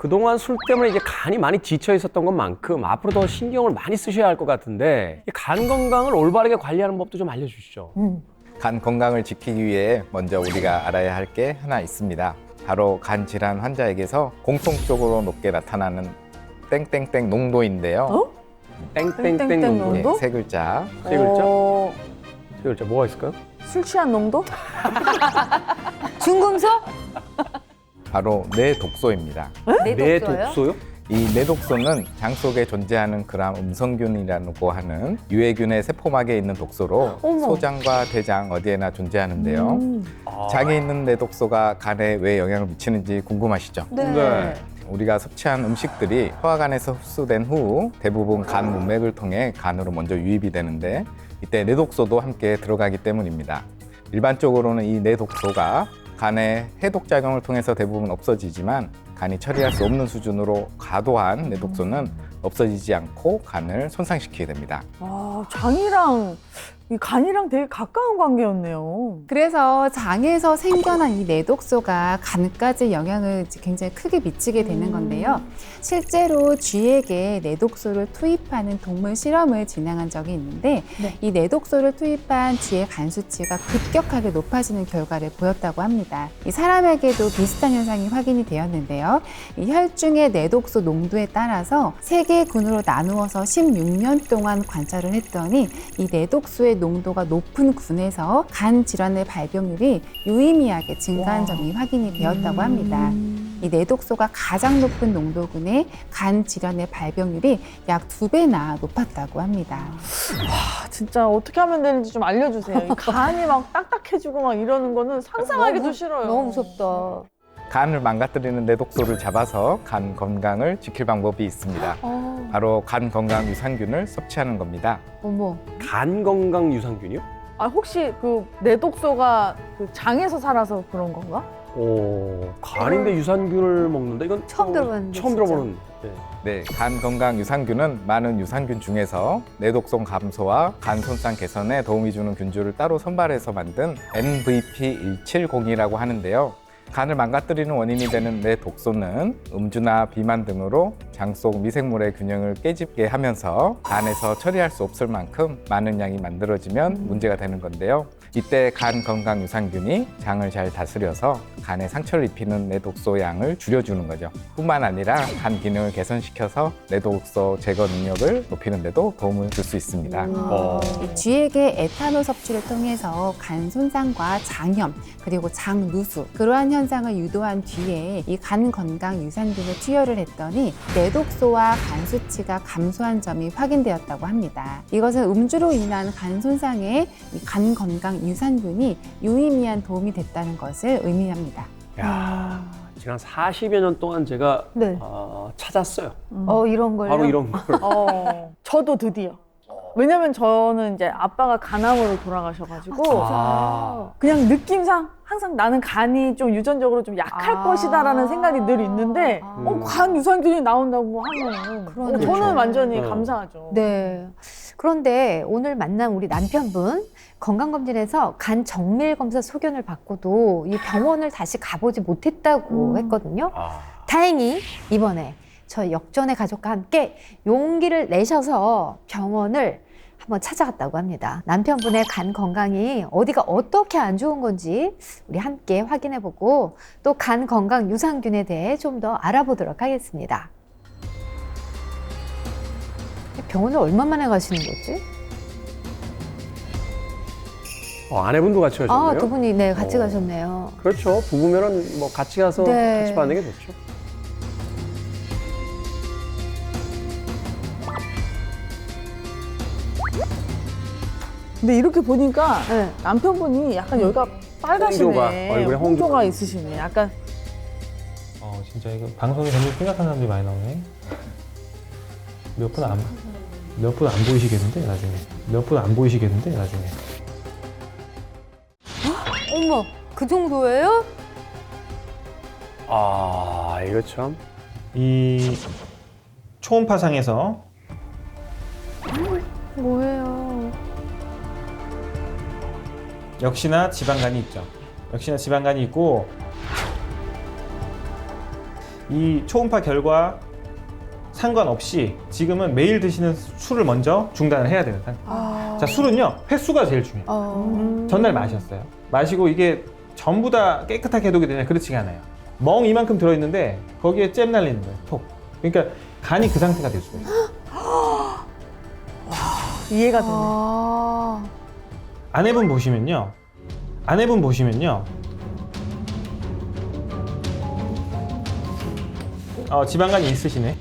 그동안 술 때문에 이제 간이 많이 지쳐 있었던 것만큼 앞으로 더 신경을 많이 쓰셔야 할 것 같은데 이 간 건강을 올바르게 관리하는 법도 좀 알려주시죠. 간 건강을 지키기 위해 먼저 우리가 알아야 할 게 하나 있습니다. 바로 간 질환 환자에게서 공통적으로 높게 나타나는 땡땡땡 농도인데요. 어? 땡땡땡 땡땡땡 농도. 농도? 네, 세 글자. 세 글자? 어, 세 글자 뭐가 있을까요? 술 취한 농도? 중금속? 바로 뇌독소입니다. 뇌독소요? 이 뇌독소는 장 속에 존재하는 그람 음성균이라고 하는 유해균의 세포막에 있는 독소로 어머. 소장과 대장 어디에나 존재하는데요. 아. 장에 있는 뇌독소가 간에 왜 영향을 미치는지 궁금하시죠? 네. 우리가 섭취한 음식들이 소화관에서 흡수된 후 대부분 간 문맥을 통해 간으로 먼저 유입이 되는데 이때 뇌독소도 함께 들어가기 때문입니다. 일반적으로는 이 뇌독소가 간의 해독작용을 통해서 대부분 없어지지만 간이 처리할 수 없는 수준으로 과도한 뇌독소는 없어지지 않고 간을 손상시키게 됩니다. 아, 장이랑 이 간이랑 되게 가까운 관계였네요. 그래서 장에서 생겨난 이 뇌독소가 간까지 영향을 굉장히 크게 미치게 되는 건데요. 실제로 쥐에게 뇌독소를 투입하는 동물 실험을 진행한 적이 있는데 네. 이 뇌독소를 투입한 쥐의 간 수치가 급격하게 높아지는 결과를 보였다고 합니다. 이 사람에게도 비슷한 현상이 확인이 되었는데요. 이 혈중의 뇌독소 농도에 따라서 세 개의 군으로 나누어서 16년 동안 관찰을 했더니 이 뇌독소의 농도가 높은 군에서 간 질환의 발병률이 유의미하게 증가한 점이 확인이 되었다고 합니다. 이 뇌독소가 가장 높은 농도군의 간 질환의 발병률이 약 2배나 높았다고 합니다. 아, 진짜 어떻게 하면 되는지 좀 알려주세요. 이 간이 막 딱딱해지고 막 이러는 거는 상상하기도 싫어요. 너무 무섭다. 간을 망가뜨리는 뇌독소를 잡아서 간 건강을 지킬 방법이 있습니다. 바로 간 건강 유산균을 섭취하는 겁니다. 어머. 간 건강 유산균이요? 아, 혹시 그 뇌독소가 그 장에서 살아서 그런 건가? 오, 간인데 유산균을 먹는다? 이건 처음 들어봤는데, 처음 진짜. 들어보는. 네. 네, 간 건강 유산균은 많은 유산균 중에서 뇌독성 감소와 간 손상 개선에 도움이 주는 균주를 따로 선발해서 만든 MVP170이라고 하는데요. 간을 망가뜨리는 원인이 되는 뇌독소는 음주나 비만 등으로 장 속 미생물의 균형을 깨집게 하면서 간에서 처리할 수 없을 만큼 많은 양이 만들어지면 문제가 되는 건데요. 이때 간 건강 유산균이 장을 잘 다스려서 간에 상처를 입히는 뇌독소 양을 줄여주는 거죠. 뿐만 아니라 간 기능을 개선시켜서 뇌독소 제거 능력을 높이는 데도 도움을 줄 수 있습니다. 이 쥐에게 에탄올 섭취를 통해서 간 손상과 장염 그리고 장 누수 그러한 현상을 유도한 뒤에 이 간 건강 유산균을 투여를 했더니 뇌독소와 간 수치가 감소한 점이 확인되었다고 합니다. 이것은 음주로 인한 간 손상에 이 간 건강 유산균이 유의미한 도움이 됐다는 것을 의미합니다. 야, 지난 40여 년 동안 제가 네. 찾았어요. 이런 걸요? 바로 이런 걸. 저도 드디어. 왜냐면 저는 이제 아빠가 간암으로 돌아가셔가지고 그냥 느낌상 항상 나는 간이 좀 유전적으로 좀 약할 것이다라는 생각이 늘 있는데 간 유산균이 나온다고 하면은 그러네. 저는 그렇죠. 완전히 감사하죠. 네. 그런데 오늘 만난 우리 남편분 건강검진에서 간 정밀 검사 소견을 받고도 이 병원을 다시 가보지 못했다고 했거든요. 다행히 이번에 저희 역전의 가족과 함께 용기를 내셔서 병원을 한번 찾아갔다고 합니다. 남편분의 간 건강이 어디가 어떻게 안 좋은 건지 우리 함께 확인해보고 또 간 건강 유산균에 대해 좀 더 알아보도록 하겠습니다. 병원을 얼마 만에 가시는 거지? 아내분도 같이 가셨네요. 두 분이 네 같이 가셨네요. 그렇죠. 부부면은 뭐 같이 가서 네. 같이 받는 게 좋죠. 근데 이렇게 보니까 네. 남편분이 약간 여기가 빨가시네. 홍조가, 얼굴에 홍조가 있으시네. 약간 진짜 이거 방송에 점점 심각한 사람들이 많이 나오네. 몇 분 안 보이시겠는데 나중에. 몇 분 안 보이시겠는데 나중에. 어머, 그 정도예요? 이거 참. 이 초음파상에서 뭐예요? 역시나 지방간이 있죠. 역시나 지방간이 있고 이 초음파 결과 상관없이 지금은 매일 드시는 술을 먼저 중단을 해야 되는 상태. 자, 술은요, 횟수가 제일 중요해요. 전날 마셨어요. 마시고 이게 전부 다 깨끗하게 해독이 되냐? 그렇지가 않아요. 멍 이만큼 들어있는데 거기에 잼 날리는 거예요, 톡. 그러니까 간이 그 상태가 될 수가 있어요. 이해가 되네. 아내분 보시면요. 지방간이 있으시네.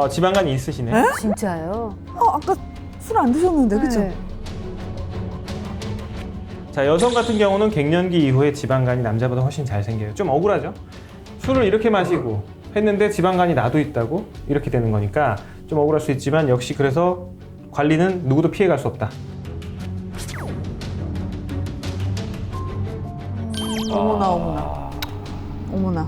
지방간이 있으시네. 진짜요? 아까 술 안 드셨는데, 그쵸? 네. 자, 여성 같은 경우는 갱년기 이후에 지방간이 남자보다 훨씬 잘 생겨요. 좀 억울하죠? 술을 이렇게 마시고 했는데 지방간이 나도 있다고 이렇게 되는 거니까 좀 억울할 수 있지만 역시 그래서 관리는 누구도 피해갈 수 없다. 어머나.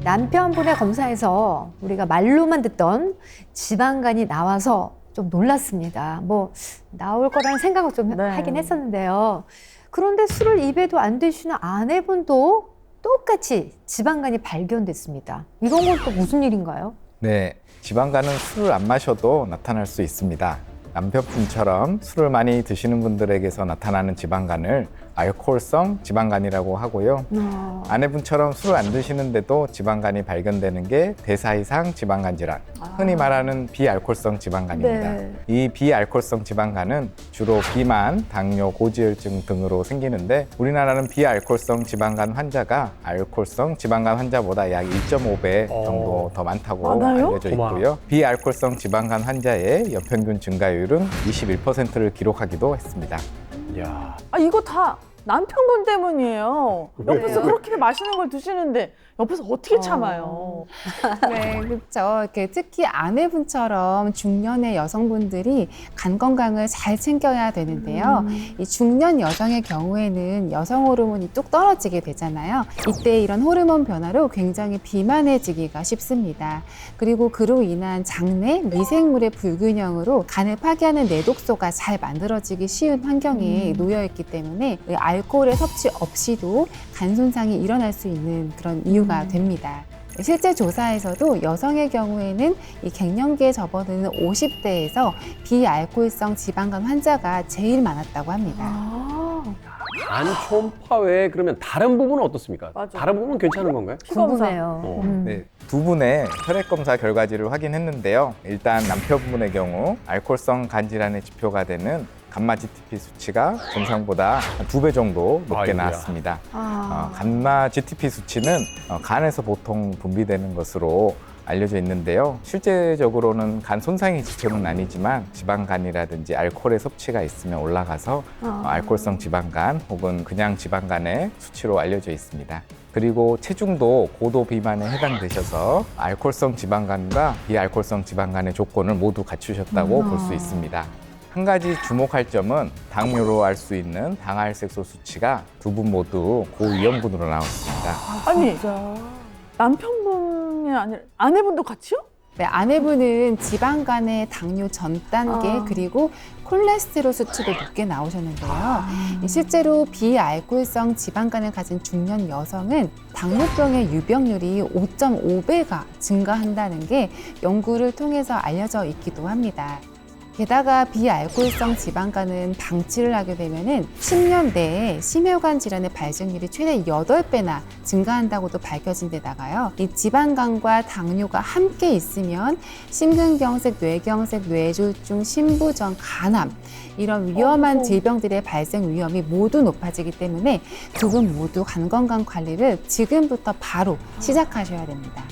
남편분의 검사에서 우리가 말로만 듣던 지방간이 나와서 좀 놀랐습니다. 뭐 나올 거라는 생각을 좀 네. 하긴 했었는데요. 그런데 술을 입에도 안 드시는 아내분도 똑같이 지방간이 발견됐습니다. 이런 건 또 무슨 일인가요? 네, 지방간은 술을 안 마셔도 나타날 수 있습니다. 남편분처럼 술을 많이 드시는 분들에게서 나타나는 지방간을 알코올성 지방간이라고 하고요. 아내분처럼 술을 안 드시는데도 지방간이 발견되는 게 대사이상 지방간 질환, 흔히 말하는 비알코올성 지방간입니다. 네. 이 비알코올성 지방간은 주로 비만, 당뇨, 고지혈증 등으로 생기는데 우리나라는 비알코올성 지방간 환자가 알코올성 지방간 환자보다 약 1.5배 정도 더 많다고 많아요? 알려져 있고요. 비알코올성 지방간 환자의 연평균 증가율은 21%를 기록하기도 했습니다. 야. 이거 다 남편분 때문이에요. 옆에서 그렇게 맛있는 걸 드시는데 옆에서 어떻게 참아요? 네, 그렇죠. 이렇게 특히 아내분처럼 중년의 여성분들이 간 건강을 잘 챙겨야 되는데요. 이 중년 여성의 경우에는 여성 호르몬이 뚝 떨어지게 되잖아요. 이때 이런 호르몬 변화로 굉장히 비만해지기가 쉽습니다. 그리고 그로 인한 장내 미생물의 불균형으로 간을 파괴하는 내독소가 잘 만들어지기 쉬운 환경에 놓여 있기 때문에 알코올의 섭취 없이도 간 손상이 일어날 수 있는 그런 이유가 됩니다. 실제 조사에서도 여성의 경우에는 이 갱년기에 접어드는 50대에서 비알코올성 지방간 환자가 제일 많았다고 합니다. 간 초음파 외에 그러면 다른 부분은 어떻습니까? 맞아. 다른 부분은 괜찮은 건가요? 궁금해요. 네, 두 분의 혈액 검사 결과지를 확인했는데요. 일단 남편분의 경우 알코올성 간 질환의 지표가 되는 감마 GTP 수치가 정상보다 2배 정도 높게 아이고야. 나왔습니다. 감마 GTP 수치는 간에서 보통 분비되는 것으로 알려져 있는데요. 실제적으로는 간 손상의 지표는 아니지만 지방간이라든지 알코올의 섭취가 있으면 올라가서 알코올성 지방간 혹은 그냥 지방간의 수치로 알려져 있습니다. 그리고 체중도 고도 비만에 해당되셔서 알코올성 지방간과 비알코올성 지방간의 조건을 모두 갖추셨다고 볼 수 있습니다. 한 가지 주목할 점은 당뇨로 알 수 있는 당알색소 수치가 두 분 모두 고위험군으로 나왔습니다. 아니, 남편분이 아니라 아내분도 같이요? 네, 아내분은 지방간의 당뇨 전 단계 그리고 콜레스테롤 수치도 높게 나오셨는데요. 실제로 비알코올성 지방간을 가진 중년 여성은 당뇨병의 유병률이 5.5배가 증가한다는 게 연구를 통해서 알려져 있기도 합니다. 게다가 비알코올성 지방간은 방치를 하게 되면은 10년 내에 심혈관 질환의 발생률이 최대 8배나 증가한다고도 밝혀진 데다가요. 이 지방간과 당뇨가 함께 있으면 심근경색, 뇌경색, 뇌졸중, 신부전, 간암 이런 위험한 질병들의 발생 위험이 모두 높아지기 때문에 두 분 모두 간 건강 관리를 지금부터 바로 시작하셔야 됩니다.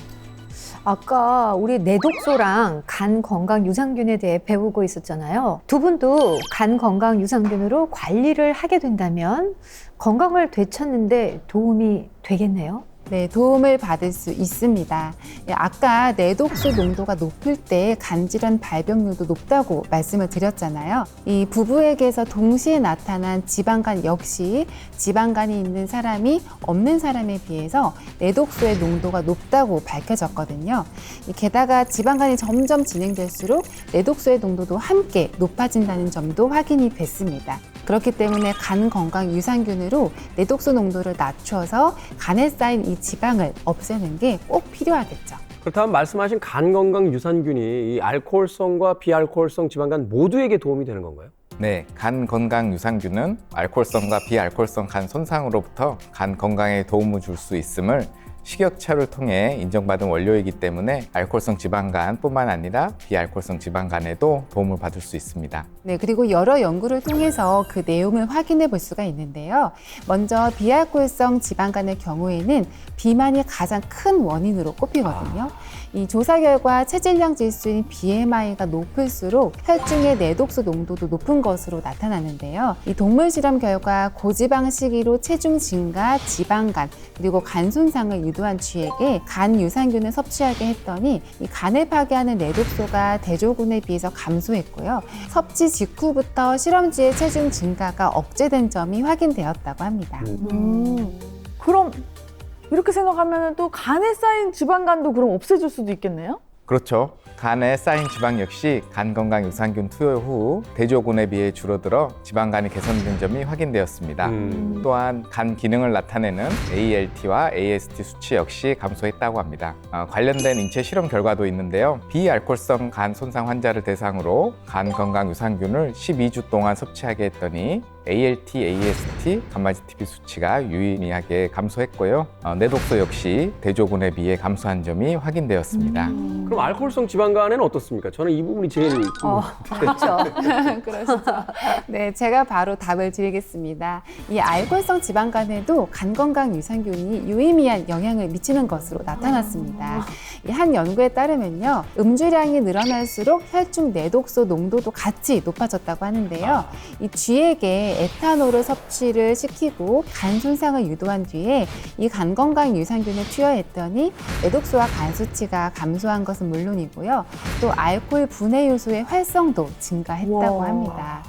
아까 우리 내독소랑 간 건강 유산균에 대해 배우고 있었잖아요. 두 분도 간 건강 유산균으로 관리를 하게 된다면 건강을 되찾는데 도움이 되겠네요. 네, 도움을 받을 수 있습니다. 아까 내독소 농도가 높을 때 간질환 발병률도 높다고 말씀을 드렸잖아요. 이 부부에게서 동시에 나타난 지방간 역시 지방간이 있는 사람이 없는 사람에 비해서 내독소의 농도가 높다고 밝혀졌거든요. 게다가 지방간이 점점 진행될수록 내독소의 농도도 함께 높아진다는 점도 확인이 됐습니다. 그렇기 때문에 간 건강 유산균으로 내독소 농도를 낮춰서 간에 쌓인 이 지방을 없애는 게 꼭 필요하겠죠. 그렇다면 말씀하신 간 건강 유산균이 이 알코올성과 비알코올성 지방간 모두에게 도움이 되는 건가요? 네, 간 건강 유산균은 알코올성과 비알코올성 간 손상으로부터 간 건강에 도움을 줄 수 있음을 식약처를 통해 인정받은 원료이기 때문에 알코올성 지방간뿐만 아니라 비알코올성 지방간에도 도움을 받을 수 있습니다. 네, 그리고 여러 연구를 통해서 그 내용을 확인해 볼 수가 있는데요. 먼저 비알코올성 지방간의 경우에는 비만이 가장 큰 원인으로 꼽히거든요. 이 조사 결과 체질량 지수인 BMI가 높을수록 혈중의 내독소 농도도 높은 것으로 나타나는데요. 이 동물 실험 결과 고지방 식이로 체중 증가, 지방간, 그리고 간 손상을 유도한 쥐에게 간 유산균을 섭취하게 했더니 이 간을 파괴하는 내독소가 대조군에 비해서 감소했고요. 섭취 직후부터 실험쥐의 체중 증가가 억제된 점이 확인되었다고 합니다. 그럼 이렇게 생각하면 또 간에 쌓인 지방간도 그럼 없애줄 수도 있겠네요? 그렇죠. 간에 쌓인 지방 역시 간 건강 유산균 투여 후 대조군에 비해 줄어들어 지방간이 개선된 점이 확인되었습니다. 또한 간 기능을 나타내는 ALT와 AST 수치 역시 감소했다고 합니다. 관련된 인체 실험 결과도 있는데요. 비알코올성 간 손상 환자를 대상으로 간 건강 유산균을 12주 동안 섭취하게 했더니 ALT, AST, 감마지 TP 수치가 유의미하게 감소했고요. 내독소 역시 대조군에 비해 감소한 점이 확인되었습니다. 그럼 알코올성 지방간에는 어떻습니까? 저는 이 부분이 제일 그렇죠. 그러시죠. 네, 제가 바로 답을 드리겠습니다. 이 알코올성 지방간에도 간 건강 유산균이 유의미한 영향을 미치는 것으로 나타났습니다. 이 한 연구에 따르면요, 음주량이 늘어날수록 혈중 내독소 농도도 같이 높아졌다고 하는데요. 이 쥐에게 에탄올을 섭취를 시키고 간 손상을 유도한 뒤에 이 간 건강 유산균을 투여했더니 내독소와 간 수치가 감소한 것은 물론이고요. 또 알코올 분해 요소의 활성도 증가했다고 합니다.